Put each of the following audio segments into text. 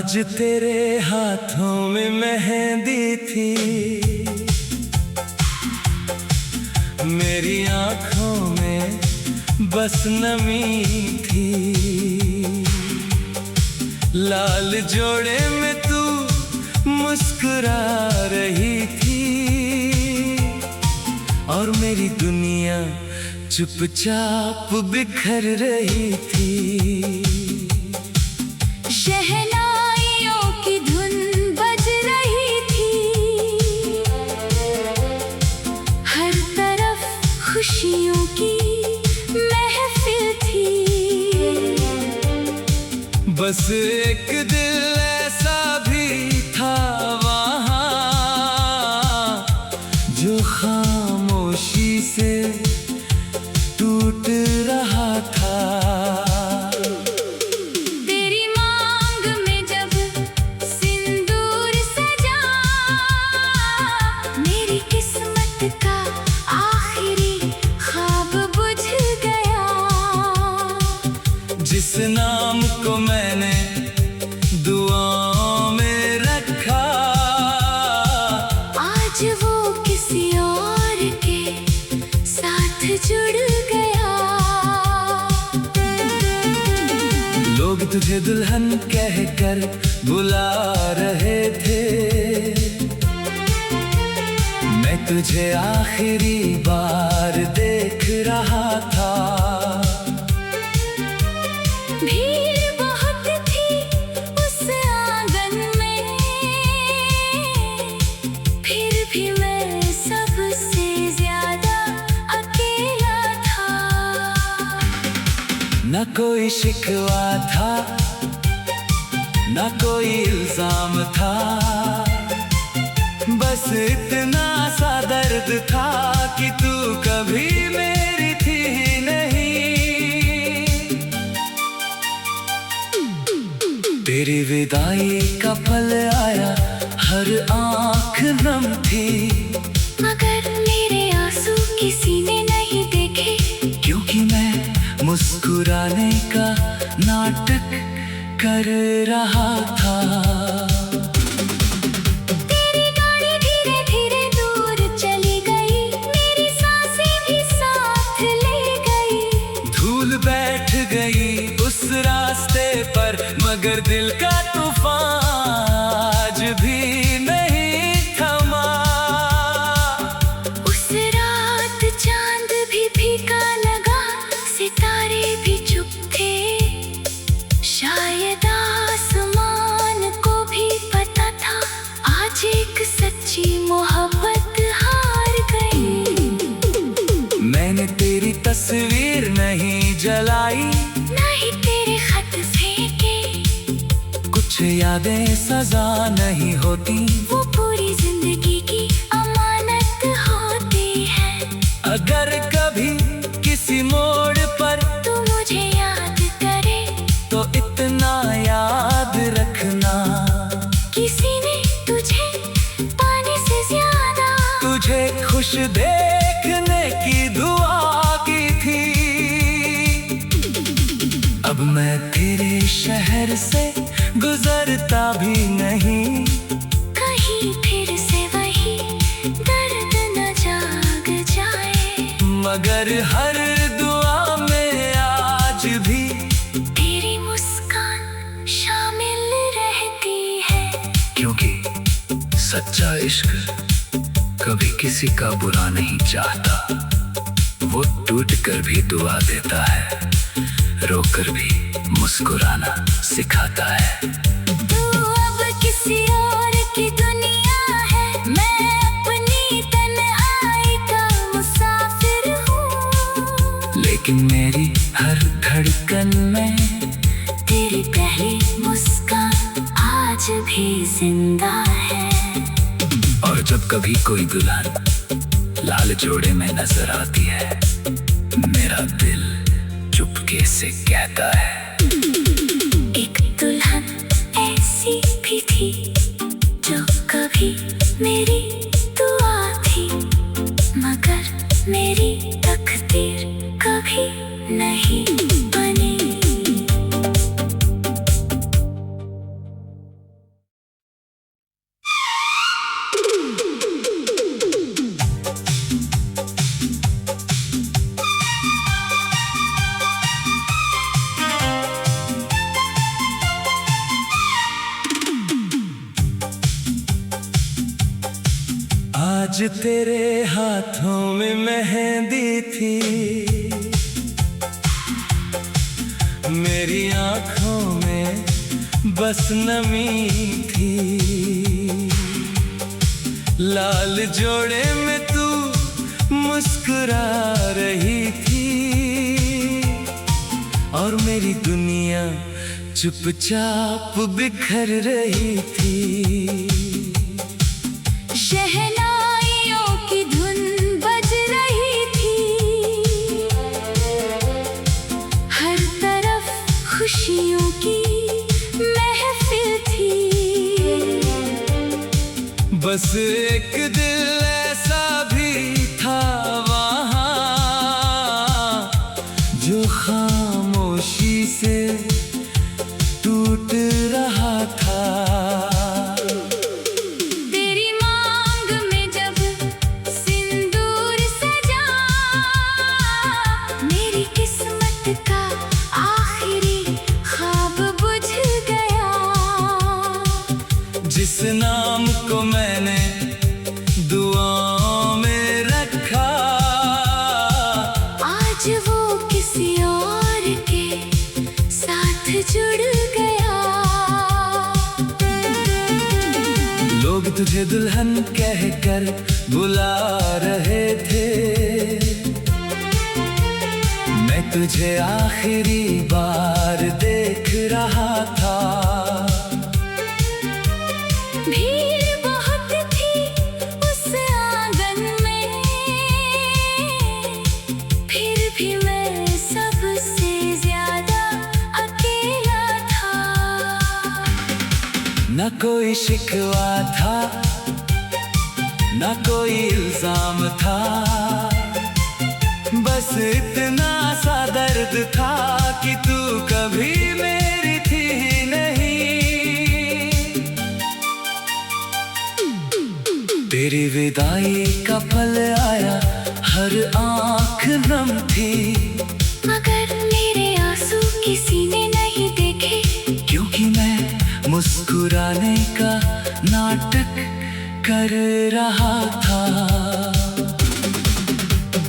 आज तेरे हाथों में मेहंदी थी, मेरी आंखों में बस नमी थी। लाल जोड़े में तू मुस्कुरा रही थी और मेरी दुनिया चुपचाप बिखर रही थी। शहनाइयों की धुन बज रही थी, हर तरफ खुशियों की महफिल थी। बस एक दिल ऐसा भी था वहाँ जो खामोशी से टूट रहा था। तेरी मांग में जब सिंदूर सजा, मेरी किस्मत का आखिरी ख्वाब बुझ गया। जिस नाम को मैंने दुआओं में रखा, आज वो किसी और के साथ जुड़ गया। लोग तुझे दुल्हन कहकर बुला रहे थे, मैं तुझे आखिरी बार देख रहा था। भीड़ बहुत थी उस आंगन में, फिर भी मैं सबसे ज्यादा अकेला था। न कोई शिकवा था, न कोई इल्जाम था, बस इतना सा दर्द था कि तू कभी मेरी थी नहीं। तेरी विदाई का पल आया, हर आंख नम थी, मगर मेरे आंसू किसी ने नहीं देखे, क्योंकि मैं मुस्कुराने का नाटक कर रहा था। तेरी गाड़ी धीरे धीरे दूर चली गई, मेरी सांसें भी साथ ले गई। धूल बैठ गई उस रास्ते पर, मगर दिल का तूफान आज भी नहीं थमा। उस रात चांद भी फीका लगा, सितारे भी चुप थे। शायद आसमान को भी पता था, आज एक सच्ची मोहब्बत हार गई। मैंने तेरी तस्वीर नहीं जलाई, नहीं तेरे खत फेंके, कुछ यादें सजा नहीं होती, वो पूरी जिंदगी की अमानत होती है। अगर कभी किसी मोड़ पर तू मुझे याद करे तो इतना याद रखना, किसी ने तुझे पाने से ज्यादा तुझे खुश देखने की दुआ की थी। अब मैं तेरे शहर से गुजरता भी नहीं, कहीं फिर से वही दर्द न जाग जाए, मगर हर दुआ में आज भी तेरी मुस्कान शामिल रहती है। क्योंकि सच्चा इश्क कभी किसी का बुरा नहीं चाहता, वो टूट कर भी दुआ देता है, रोकर भी मुस्कुराना सिखाता है। तू अब किसी और की दुनिया है, मैं अपनी तन्हाई का मुसाफिर हूँ, लेकिन मेरी हर धड़कन में तेरी पहली मुस्कान आज भी जिंदा है। और जब कभी कोई दुल्हन लाल जोड़े में नजर आती है, मेरा दिल चुपके से कहता है, एक दुल्हन ऐसी भी थी जो कभी मेरी दुआ थी, मगर मेरी तकदीर कभी नहीं बनी। आज तेरे हाथों में मेहंदी थी, मेरी आंखों में बस नमी थी। लाल जोड़े में तू मुस्कुरा रही थी और मेरी दुनिया चुपचाप बिखर रही थी। शहनाइयों की धुन बज रही थी, हर तरफ खुशियों की महफिल थी। बस एक दिल ऐसा भी था वहाँ जो खामोशी से टूट रहा था। तेरी मांग में जब सिंदूर सजा, मेरी किस्मत का आखिरी ख्वाब बुझ गया। जिस नाम को मैंने दुआओं में रखा, आज वो किसी और के साथ जुड़ गया। लोग तुझे दुल्हन कहकर बुला रहे थे, मैं तुझे आखिरी बार देख रहा था। भीड़ बहुत थी उस आंगन में, फिर भी मैं सबसे ज्यादा अकेला था। न कोई शिकवा था, न कोई इल्जाम था, बस इतना सा दर्द था कि तू कभी मेरी थी नहीं। तेरी विदाई का पल आया, हर आंख नम थी, मगर मेरे आंसू किसी ने नहीं देखे, क्योंकि मैं मुस्कुराने का नाटक कर रहा था।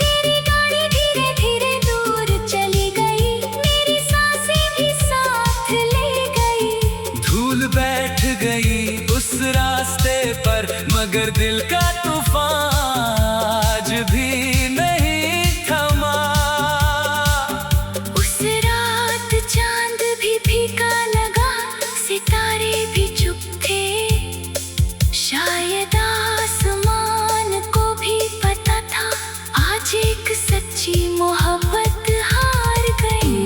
तेरी गाड़ी धीरे धीरे दूर चली गई, मेरी सांसें भी साथ ले गई। धूल बैठ गई उस रास्ते पर, मगर दिल का तूफान आज भी नहीं थमा। उस रात चांद भी फीका लगा, सितारे भी चुप थे। शायद आसमान को भी पता था, आज एक सच्ची मोहब्बत हार गई।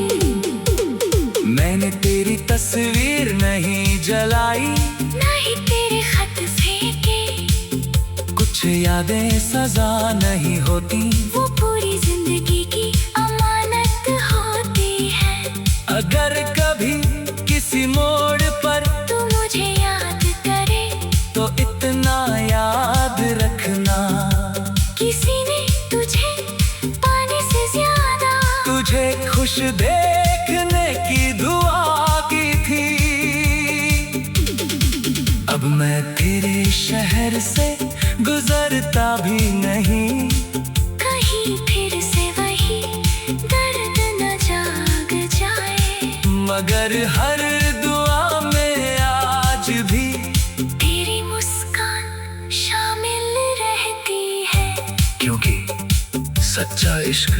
मैंने तेरी तस्वीर नहीं जलाई, नहीं तेरे खत फेंके, कुछ यादें सजा नहीं होती, वो पूरी जिंदगी की अमानत होती है। अगर कभी किसी मोड़ पर तू मुझे याद करे तो इतना याद रखना, किसी ने तुझे पाने से ज्यादा तुझे खुश देखने की दुआ की थी। अब मैं तेरे शहर से गुजरता भी नहीं, कहीं फिर से वही दर्द न जाग जाए, मगर हर दुआ में आज भी तेरी मुस्कान शामिल रहती है। क्योंकि सच्चा इश्क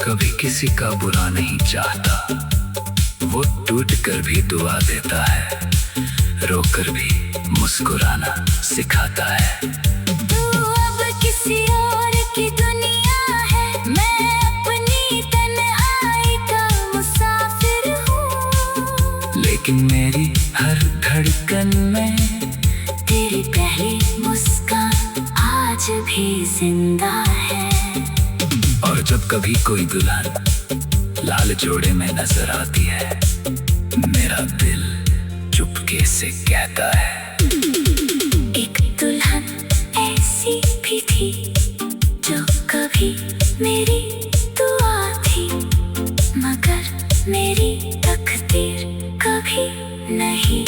कभी किसी का बुरा नहीं चाहता, वो टूट कर भी दुआ देता है, रोकर भी मुस्कुराना सिखाता है। तू अब किसी और की दुनिया है, मैं अपनी तन्हाई का मुसाफिर हूँ। लेकिन मेरी हर धड़कन में तेरी पहली मुस्कान आज भी जिंदा है। और जब कभी कोई दुल्हन लाल जोड़े में नजर आती है, मेरा दिल चुपके से कहता है, एक दुल्हन ऐसी भी थी जो कभी मेरी दुआ थी, मगर मेरी तकदीर कभी नहीं